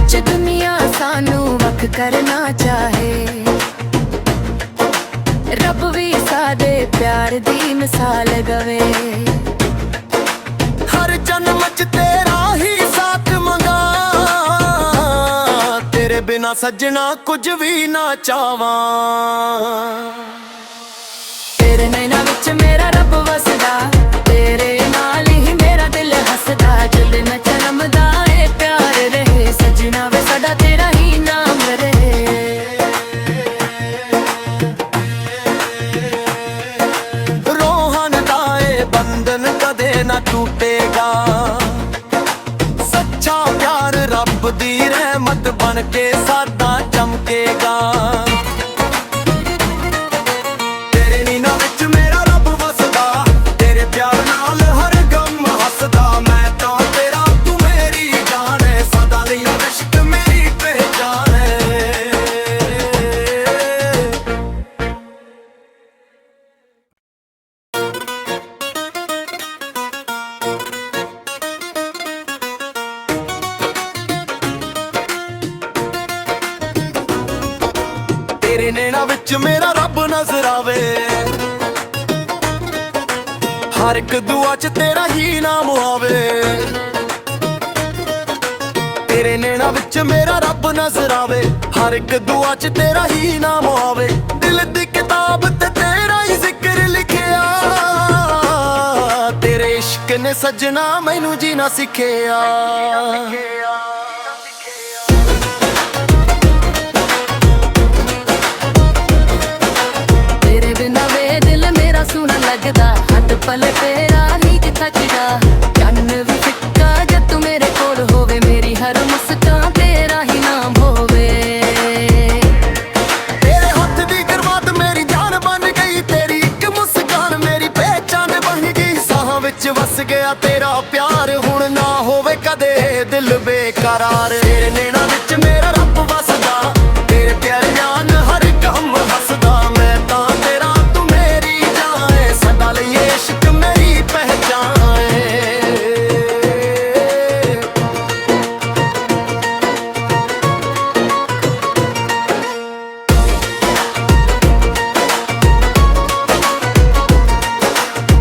ਜੇ ਦੁਨੀਆ ਸਾਨੂੰ ਵੱਖ ਕਰਨਾ ਚਾਹੇ, ਰੱਬ ਵੀ ਸਾਡੇ ਪਿਆਰ ਦੀ ਮਿਸਾਲ ਗਵੇ। ਹਰ ਜਨਮ 'ਚ ਤੇਰਾ ਹੀ ਸਾਥ ਮੰਗਾ, ਤੇਰੇ ਬਿਨਾ ਸੱਜਣਾ ਕੁਝ ਵੀ ਨਾ ਚਾਵਾਂ। ਤੇਰੇ ਨੈਣਾ ਵਿੱਚ ਮੇਰਾ ਰੱਬ ਵਸਦਾ, ਤੇਰੇ ਨਾਲ ਹੀ ਮੇਰਾ ਦਿਲ ਹੱਸਦਾ। ਜਦ ਨਾ ਚਰਮਦਾ ਏ ਪਿਆਰ ਰਹੇ, ਸਜਣਾ ਵੇ ਸਾਡਾ ਤੇਰਾ ਹੀ ਨਾਮ ਰਹੇ। ਰੋਹਨ ਦਾ ਏ ਬੰਧਨ ਕਦੇ ਨਾ ਟੁੱਟੇਗਾ, ਸੱਚਾ ਪਿਆਰ ਰੱਬ ਦੀ ਰਹਿਮਤ ਬਣ ਕੇ ਸਾਦਾ ਚਮਕੇਗਾ। ਤੇਰੇ ਨੀਨਾ ਵਿੱਚ ਮੇਰਾ ਰੱਬ ਵਸਦਾ, ਤੇਰੇ ਪਿਆਰ ਨਾਲ ਹਰ ਗਮ ਹੱਸਦਾ। ਮੈਂ ਤਾਂ ਤੇਰਾ ਤੂੰ ਮੇਰੀ ਜਾਨ ਏ, ਸਦਾ ਲਈ ਇਸ਼ਕ ਮੇਰੀ ਪਹਿਚਾਨ ਏ। ਤੇਰੇ ਨੈਣਾ ਵਿੱਚ ਮੇਰਾ ਰੱਬ ਨਜ਼ਰ ਆਵੇ, ਹਰ ਇੱਕ ਦੁਆ 'ਚ ਤੇਰਾ ਹੀ ਨਾਮ ਆਵੇ। ਤੇਰੇ ਨੈਣਾ ਵਿੱਚ ਮੇਰਾ ਰੱਬ ਨਜ਼ਰ ਆਵੇ, ਹਰ ਇੱਕ ਦੁਆ 'ਚ ਤੇਰਾ ਹੀ ਨਾਮ ਆਵੇ। ਦਿਲ ਦੀ ਕਿਤਾਬ ਤੇ ਤੇਰਾ ਹੀ ਜ਼ਿਕਰ ਲਿਖਿਆ, ਤੇਰੇ ਇਸ਼ਕ ਨੇ ਸੱਜਣਾ ਮੈਨੂੰ ਜੀਣਾ ਸਿੱਖਿਆ। ਤੇਰੇ ਬਿਨਾਂ ਵੇ ਦਿਲ ਮੇਰਾ ਸੁਣਨ ਲੱਗਦਾ, ਹੱਥ ਪਲ ਤੇਰਾ ਹੀ ਥੱਕਦਾ। ਚੰਨ ਵੀ ਫਿੱਕਾ ਜਦ ਤੂੰ ਮੇਰੇ ਕੋਲ ਹੋਵੇ, ਮੇਰੀ ਹਰ ਮੁਸਕਾਨ ਤੇਰਾ ਹੀ ਨਾਮ ਹੋਵੇ। ਤੇਰੇ ਹੱਥ ਦੀ ਕਰਵਾਤ ਮੇਰੀ ਜਾਨ ਬਣ ਗਈ, ਤੇਰੀ ਇੱਕ ਮੁਸਕਾਨ ਮੇਰੀ ਪਹਿਚਾਨ ਬਣ ਗਈ। ਸਾਹਾਂ ਵਿੱਚ ਵਸ ਗਿਆ ਤੇਰਾ ਪਿਆਰ, ਹੁਣ ਨਾ ਹੋਵੇ ਕਦੇ ਦਿਲ ਬੇਕਰਾਰ। ਤੇਰੇ ਨੈਣਾ ਵਿੱਚ ਮੇਰਾ ਰੱਬ ਵਸਦਾ, ਤੇਰੇ ਪਿਆਰ ਜਾਨ ਹਰ ਗਮ ਹੱਸਦਾ। ਮੈਂ ਤਾਂ ਤੇਰਾ ਤੂੰ ਮੇਰੀ ਜਾਨ ਏ, ਸਦਾ ਲਈ ਇਸ਼ਕ ਮੇਰੀ ਪਹਿਚਾਨ ਏ।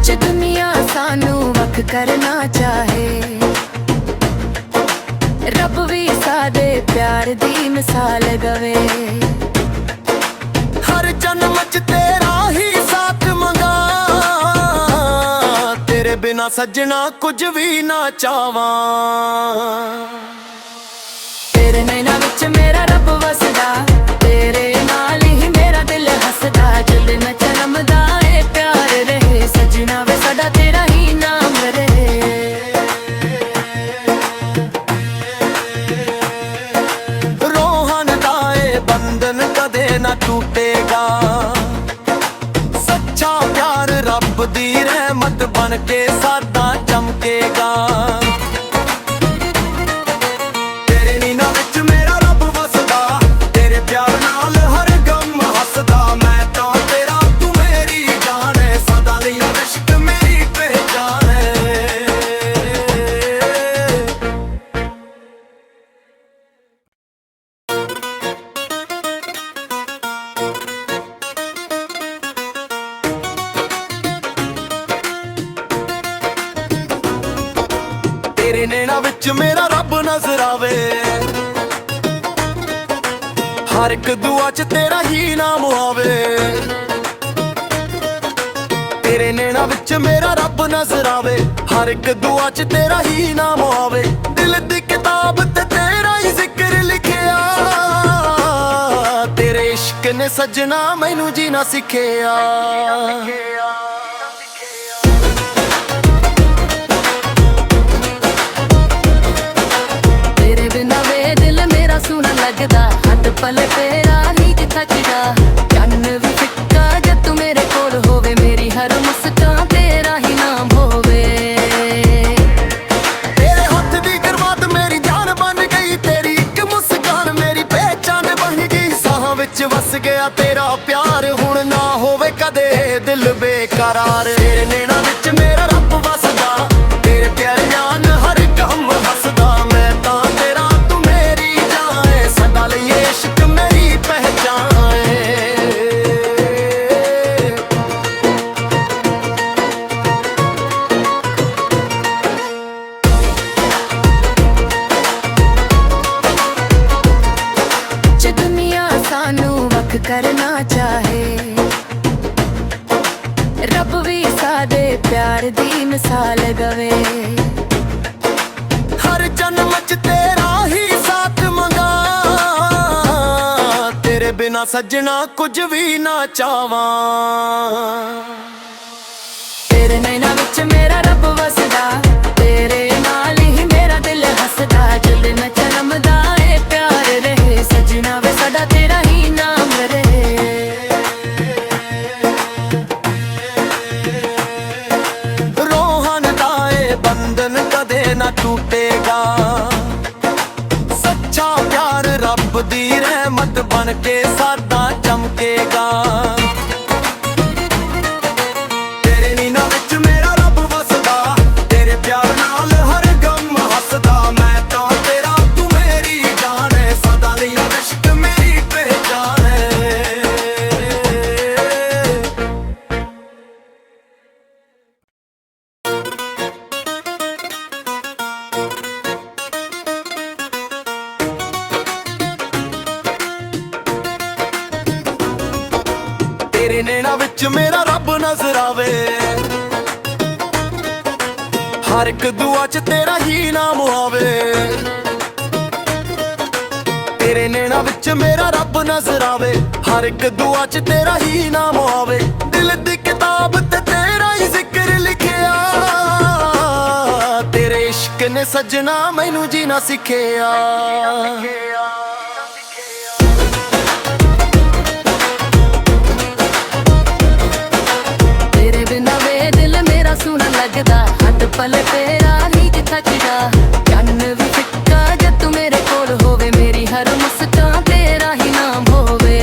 ਜੇ ਦੁਨੀਆ ਸਾਨੂੰ ਵੱਖ ਕਰਨਾ ਚਾਹੇ, ਰੱਬ ਵੀ ਸਾਡੇ ਪਿਆਰ ਦੀ ਮਿਸਾਲ ਗਵੇ। ਹਰ ਜਨਮ 'ਚ ਤੇਰਾ ਹੀ ਸਾਥ ਮੰਗਾ, ਤੇਰੇ ਬਿਨਾ ਸੱਜਣਾ ਕੁਝ ਵੀ ਨਾ ਚਾਵਾਂ। ਤੇਰੇ ਨੈਣਾ ਵਿੱਚ ਮੇਰਾ ਰੱਬ ਵਸਦਾ, ਤੇਰੇ ਨਾਲ ਹੀ ਮੇਰਾ ਦਿਲ ਹੱਸਦਾ। ਦਿਲ ਨਾ ਚਰਮਦਾ ਏ ਪਿਆਰ ਰਹੇ, ਸਜਣਾ ਵੇ ਸਾਡਾ ਤੇਰਾ ਹੀ ਨਾਮ ਰਹੇ। ਰੋਹਨ ਦਾ ਏ ਬੰਧਨ ਕਦੇ ਨਾ ਟੁੱਟੇਗਾ, ਸੱਚਾ ਪਿਆਰ ਰੱਬ ਦੀ ਰਹਿਮਤ ਬਣ ਕੇ ਸਦਾ ਚਮਕੇਗਾ। ਤੇਰੇ ਨੀਨਾ ਵਿੱਚ ਮੇਰਾ ਰੱਬ ਵਸਦਾ, ਤੇਰੇ ਪਿਆਰ ਨਾਲ ਹਰ ਗਮ ਹੱਸਦਾ। ਮੈਂ ਤਾਂ ਤੇਰਾ ਤੂੰ ਮੇਰੀ ਜਾਨ ਏ, ਸਦਾ ਲਈ ਇਸ਼ਕ ਮੇਰੀ ਪਹਿਚਾਨ ਏ। ਤੇਰੇ ਨੈਣਾ ਵਿੱਚ ਮੇਰਾ ਰੱਬ ਨਜ਼ਰ ਆਵੇ, ਹਰ ਇੱਕ ਦੁਆ 'ਚ ਤੇਰਾ ਹੀ ਨਾਮ ਆਵੇ। ਤੇਰੇ ਨੈਣਾ ਵਿੱਚ ਮੇਰਾ ਰੱਬ ਨਜ਼ਰ ਆਵੇ, ਹਰ ਇੱਕ ਦੁਆ 'ਚ ਤੇਰਾ ਹੀ ਨਾਮ ਆਵੇ। ਦਿਲ ਦੀ ਕਿਤਾਬ ਤੇ ਤੇਰਾ ਹੀ ਜ਼ਿਕਰ ਲਿਖਿਆ, ਤੇਰੇ ਇਸ਼ਕ ਨੇ ਸੱਜਣਾ ਮੈਨੂੰ ਜੀਣਾ ਸਿੱਖਿਆ। ਤੇਰੇ ਬਿਨਾਂ ਵੇ ਦਿਲ ਮੇਰਾ ਸੁਣਨ ਲੱਗਦਾ, ਹੱਥ ਪਲ ਤੇਰਾ ਹੀ ਥੱਕਦਾ। ਚੰਨ ਵੀ ਫਿੱਕਾ ਜਦ ਤੂੰ ਮੇਰੇ ਕੋਲ ਹੋਵੇ, ਮੇਰੀ ਹਰ ਮੁਸਕਾਨ ਤੇਰਾ ਹੀ ਨਾਮ ਹੋਵੇ। ਤੇਰੇ ਹੱਥ ਦੀ ਕਰਵਾਤ ਮੇਰੀ ਜਾਨ ਬਣ ਗਈ, ਤੇਰੀ ਇੱਕ ਮੁਸਕਾਨ ਮੇਰੀ ਪਹਿਚਾਨ ਬਣ ਗਈ। ਸਾਹਾਂ ਵਿੱਚ ਵਸ ਗਿਆ ਤੇਰਾ ਪਿਆਰ, ਹੁਣ ਨਾ ਹੋਵੇ ਕਦੇ ਦਿਲ ਬੇਕਰਾਰ। ਤੇਰੇ ਨੈਣਾ ਵਿੱਚ ਮੇਰਾ ਰੱਬ ਵਸਦਾ, ਤੇਰੇ ਪਿਆਰ ਜਾਨ ਹਰ ਗਮ ਹੱਸਦਾ। ਮੈਂ ਤਾਂ ਤੇਰਾ ਤੂੰ ਮੇਰੀ ਜਾਨ ਏ, ਸਦਾ ਲਈ ਇਸ਼ਕ ਮੇਰੀ ਪਹਿਚਾਨ ਏ। ਜੇ ਦੁਨੀਆ ਸਾਨੂੰ ਵੱਖ ਕਰਨਾ ਚਾਹੇ, ਰੱਬ ਵੀ ਸਾਡੇ ਪਿਆਰ ਦੀ ਮਿਸਾਲ ਗਵੇ। ਹਰ ਜਨਮ 'ਚ ਤੇਰਾ ਹੀ ਸਾਥ ਮੰਗਾ, ਤੇਰੇ ਬਿਨਾ ਸੱਜਣਾ ਕੁਝ ਵੀ ਨਾ ਚਾਵਾਂ। ਤੇਰੇ ਨੈਣਾ ਵਿੱਚ ਮੇਰਾ ਰੱਬ ਵਸਦਾ, ਤੇਰੇ ਨਾਲ ਹੀ ਮੇਰਾ ਦਿਲ ਹੱਸਦਾ। ਦਿਲ ਨਾ ਚਰਮਦਾ ਏ ਪਿਆਰ ਰਹੇ, ਸਜਣਾ ਵੇ ਸਾਡਾ ਤੇਰਾ ਹੀ ਨਾਮ ਰਹੇ। ਰੋਹਨ ਦਾ ਏ ਬੰਧਨ ਕਦੇ ਨਾ ਟੁੱਟੇਗਾ, ਸੱਚਾ ਪਿਆਰ ਰੱਬ ਦੀ ਰਹਿਮਤ ਬਣ ਕੇ ਸਦਾ ਚਮਕੇਗਾ। ਤੇਰੇ ਨੀਨਾ ਵਿੱਚ ਮੇਰਾ ਰੱਬ ਵਸਦਾ, ਤੇਰੇ ਪਿਆਰ ਨਾਲ ਹਰ ਗਮ ਹੱਸਦਾ। ਮੈਂ ਤਾਂ ਤੇਰਾ ਤੂੰ ਮੇਰੀ ਜਾਨ ਏ, ਸਦਾ ਲਈ ਇਸ਼ਕ ਮੇਰੀ ਪਹਿਚਾਨ ਏ। ਨੈਣਾ ਵਿੱਚ ਮੇਰਾ ਰੱਬ ਨਜ਼ਰ ਆਵੇ, ਹਰ ਇੱਕ ਦੁਆ 'ਚ ਤੇਰਾ ਹੀ ਨਾਮ ਆਵੇ। ਤੇਰੇ ਨੈਣਾ ਵਿੱਚ ਮੇਰਾ ਰੱਬ ਨਜ਼ਰ ਆਵੇ, ਹਰ ਇੱਕ ਦੁਆ 'ਚ ਤੇਰਾ ਹੀ ਨਾਮ ਆਵੇ। ਦਿਲ ਦੀ ਕਿਤਾਬ ਤੇ ਤੇਰਾ ਹੀ ਜ਼ਿਕਰ ਲਿਖਿਆ, ਤੇਰੇ ਇਸ਼ਕ ਨੇ ਸੱਜਣਾ ਮੈਨੂੰ ਜੀਣਾ ਸਿੱਖਿਆ। ਤੇਰੇ ਬਿਨਾਂ ਵੇ ਦਿਲ ਮੇਰਾ ਸੁਣਨ ਲੱਗਦਾ, ਹੱਥ ਪਲ ਤੇਰਾ ਹੀ ਥੱਕਦਾ। ਚੰਨ ਵੀ ਫਿੱਕਾ ਜਦ ਤੂੰ ਮੇਰੇ ਕੋਲ ਹੋਵੇ, ਮੇਰੀ ਹਰ ਮੁਸਕਾਨ ਤੇਰਾ ਹੀ ਨਾਮ ਹੋਵੇ।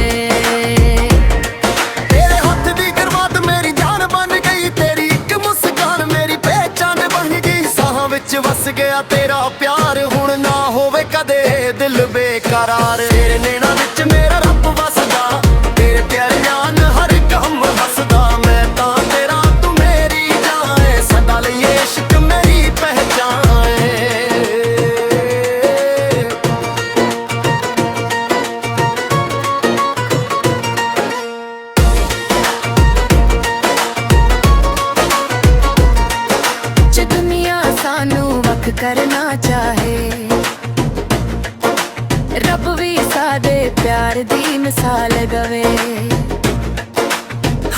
ਤੇਰੇ ਹੱਥ ਦੀ ਗੁਰਬਾਤ ਮੇਰੀ ਜਾਨ ਬਣ ਗਈ, ਤੇਰੀ ਇੱਕ ਮੁਸਕਾਨ ਮੇਰੀ ਪਹਿਚਾਨ ਬਣ ਗਈ। ਸਾਹਾਂ ਵਿੱਚ ਵਸ ਗਿਆ ਤੇਰਾ ਪਿਆਰ, ਹੁਣ ਨਾ ਹੋਵੇ ਕਦੇ ਦਿਲ ਬੇਕਰਾਰ। ਤੇਰੇ ਨੈਣਾ ਵਿੱਚ ਮੇਰਾ ਰੱਬ ਵਸਦਾ, ਤੇਰੇ ਪਿਆਰ ਜਾਨ ਹਰ ਗਮ ਹੱਸਦਾ। ਮੈਂ ਤਾਂ ਤੇਰਾ ਤੂੰ ਮੇਰੀ ਜਾਨ ਏ, ਸਦਾ ਲਈ ਇਸ਼ਕ ਮੇਰੀ ਪਹਿਚਾਨ ਏ। ਜੇ ਦੁਨੀਆ ਸਾਨੂੰ ਵੱਖ ਕਰਨਾ ਚਾਹੇ, ਰੱਬ ਵੀ ਸਾਡੇ ਪਿਆਰ ਦੀ ਮਿਸਾਲ ਗਵੇ।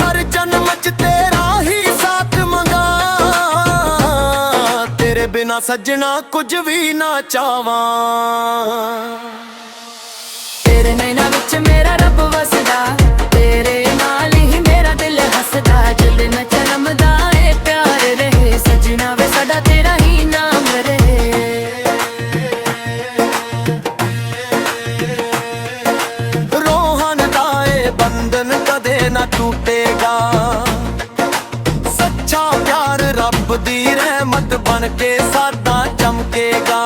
ਹਰ ਜਨਮ 'ਚ ਤੇਰਾ ਹੀ ਸਾਥ ਮੰਗਾ, ਤੇਰੇ ਬਿਨਾ ਸੱਜਣਾ ਕੁਝ ਵੀ ਨਾ ਚਾਵਾਂ। ਤੇਰੇ ਨੈਣਾ ਵਿੱਚ ਮੇਰਾ ਰੱਬ ਵਸਦਾ, ਤੇਰੇ ਨਾਲ ਹੀ ਮੇਰਾ ਦਿਲ ਹੱਸਦਾ। ਜਲ ਨਾ ਚਰਮਦਾ ਏ ਪਿਆਰ ਰਹੇ, ਸਜਣਾ ਵੇ ਸਾਡਾ ਤੇਰਾ ਹੀ ਨਾਮ ਰਹੇ। ਰੋਹਨ ਦਾ ਏ ਬੰਧਨ ਕਦੇ ਨਾ ਟੁੱਟੇਗਾ, ਸੱਚਾ ਪਿਆਰ ਰੱਬ ਦੀ ਰਹਿਮਤ ਬਣ ਕੇ ਸਾਡਾ ਚਮਕੇਗਾ।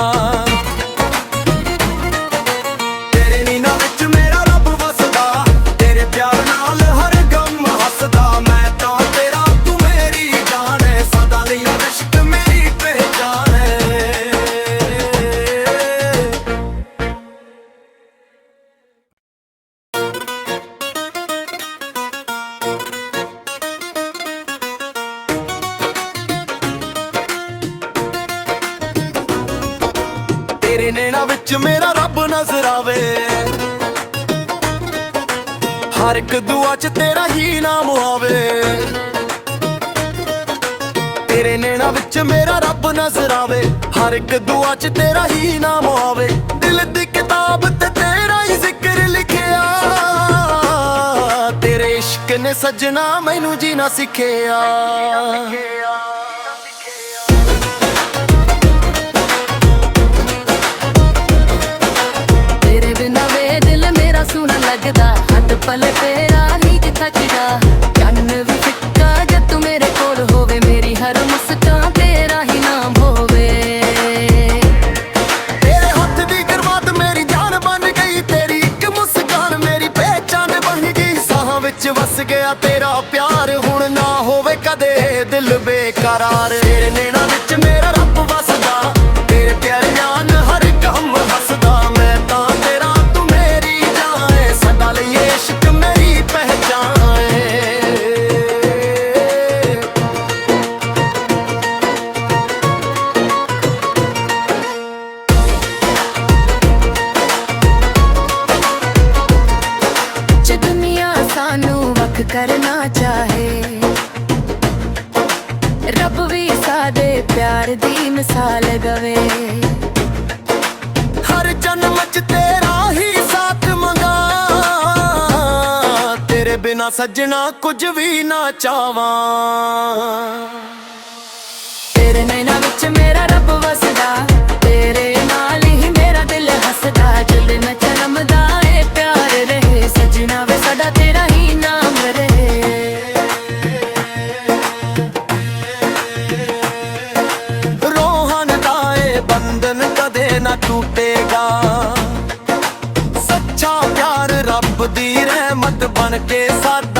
ਤੇਰੇ ਨੀਨਾ ਵਿੱਚ ਮੇਰਾ ਰੱਬ ਵਸਦਾ, ਤੇਰੇ ਪਿਆਰ ਨਾਲ ਹਰ ਗਮ ਹੱਸਦਾ। ਮੈਂ ਤਾਂ ਤੇਰਾ ਤੂੰ ਮੇਰੀ ਜਾਨ ਏ, ਸਦਾ ਲਈ ਇਸ਼ਕ ਮੇਰੀ ਪਹਿਚਾਨ ਏ। ਤੇਰੇ ਨੈਣਾ ਵਿੱਚ ਮੇਰਾ ਰੱਬ ਨਜ਼ਰ ਆਵੇ, ਹਰ ਇੱਕ ਦੁਆ 'ਚ ਤੇਰਾ ਹੀ ਨਾਮ ਆਵੇ। ਤੇਰੇ ਨੈਣਾ ਵਿੱਚ ਮੇਰਾ ਰੱਬ ਨਜ਼ਰ ਆਵੇ, ਹਰ ਇੱਕ ਦੁਆ 'ਚ ਤੇਰਾ ਹੀ ਨਾਮ ਆਵੇ। ਦਿਲ ਦੀ ਕਿਤਾਬ ਤੇ ਤੇਰਾ ਹੀ ਜ਼ਿਕਰ ਲਿਖਿਆ, ਤੇਰੇ ਇਸ਼ਕ ਨੇ ਸੱਜਣਾ ਮੈਨੂੰ ਜੀਣਾ ਸਿੱਖਿਆ। ਤੇਰੇ ਬਿਨਾਂ ਵੇ ਦਿਲ ਮੇਰਾ ਸੁਣਨ ਲੱਗਦਾ, ਹੱਥ ਪਲ ਤੇਰਾ ਹੀ ਥੱਕਦਾ। ਚੰਨ ਵੀ ਫਿੱਕਾ ਜਦ ਤੂੰ ਮੇਰੇ ਕੋਲ ਹੋਵੇ, ਮੇਰੀ ਹਰ ਮੁਸਕਾਨ ਤੇਰਾ ਹੀ ਨਾਮ ਹੋਵੇ। ਤੇਰੇ ਹੱਥ ਦੀ ਗੁਰਬਾਤ ਮੇਰੀ ਜਾਨ ਬਣ ਗਈ, ਤੇਰੀ ਇੱਕ ਮੁਸਕਾਨ ਮੇਰੀ ਪਹਿਚਾਨ ਬਣ ਗਈ। ਸਾਹਾਂ ਵਿੱਚ ਵਸ ਗਿਆ ਤੇਰਾ ਪਿਆਰ, ਹੁਣ ਨਾ ਹੋਵੇ ਕਦੇ ਦਿਲ ਬੇਕਰਾਰ। ਤੇਰੇ ਨੈਣਾ ਵਿੱਚ ਮੇਰਾ ਰੱਬ ਵਸਦਾ, ਤੇਰੇ ਪਿਆਰ ਜਾਨ ਹਰ ਗਮ ਹੱਸਦਾ। ਮੈਂ ਤਾਂ ਤੇਰਾ ਤੂੰ ਮੇਰੀ ਜਾਨ ਏ, ਸਦਾ ਲਈ ਇਸ਼ਕ ਮੇਰੀ ਪਹਿਚਾਨ ਏ। ਜੇ ਦੁਨੀਆ ਸਾਨੂੰ ਵੱਖ ਕਰਨਾ ਚਾਹੇ, ਰੱਬ ਵੀ ਸਾਡੇ ਪਿਆਰ ਦੀ ਮਿਸਾਲ ਗਵੇ। ਹਰ ਜਨਮ 'ਚ ਤੇਰਾ ਹੀ ਸਾਥ ਮੰਗਾ, ਤੇਰੇ ਬਿਨਾ ਸੱਜਣਾ ਕੁਝ ਵੀ ਨਾ ਚਾਵਾਂ। ਤੇਰੇ ਨੈਣਾ ਵਿੱਚ ਮੇਰਾ ਰੱਬ ਵਸਦਾ, ਤੇਰੇ ਨਾਲ ਹੀ ਮੇਰਾ ਦਿਲ ਹੱਸਦਾ। ਜਲ ਨਾ ਚਰਮਦਾ ਏ ਪਿਆਰ ਰਹੇ, ਸਜਣਾ ਵੇ ਸਾਡਾ ਤੇਰਾ ਹੀ ਨਾਮ ਰਹੇ। ਰੋਹਨ ਦਾ ਏ ਬੰਧਨ ਕਦੇ ਨਾ ਟੁੱਟੇਗਾ, ਸੱਚਾ ਪਿਆਰ ਰੱਬ ਦੀ ਰਹਿਮਤ ਬਣ ਕੇ ਸਾਡਾ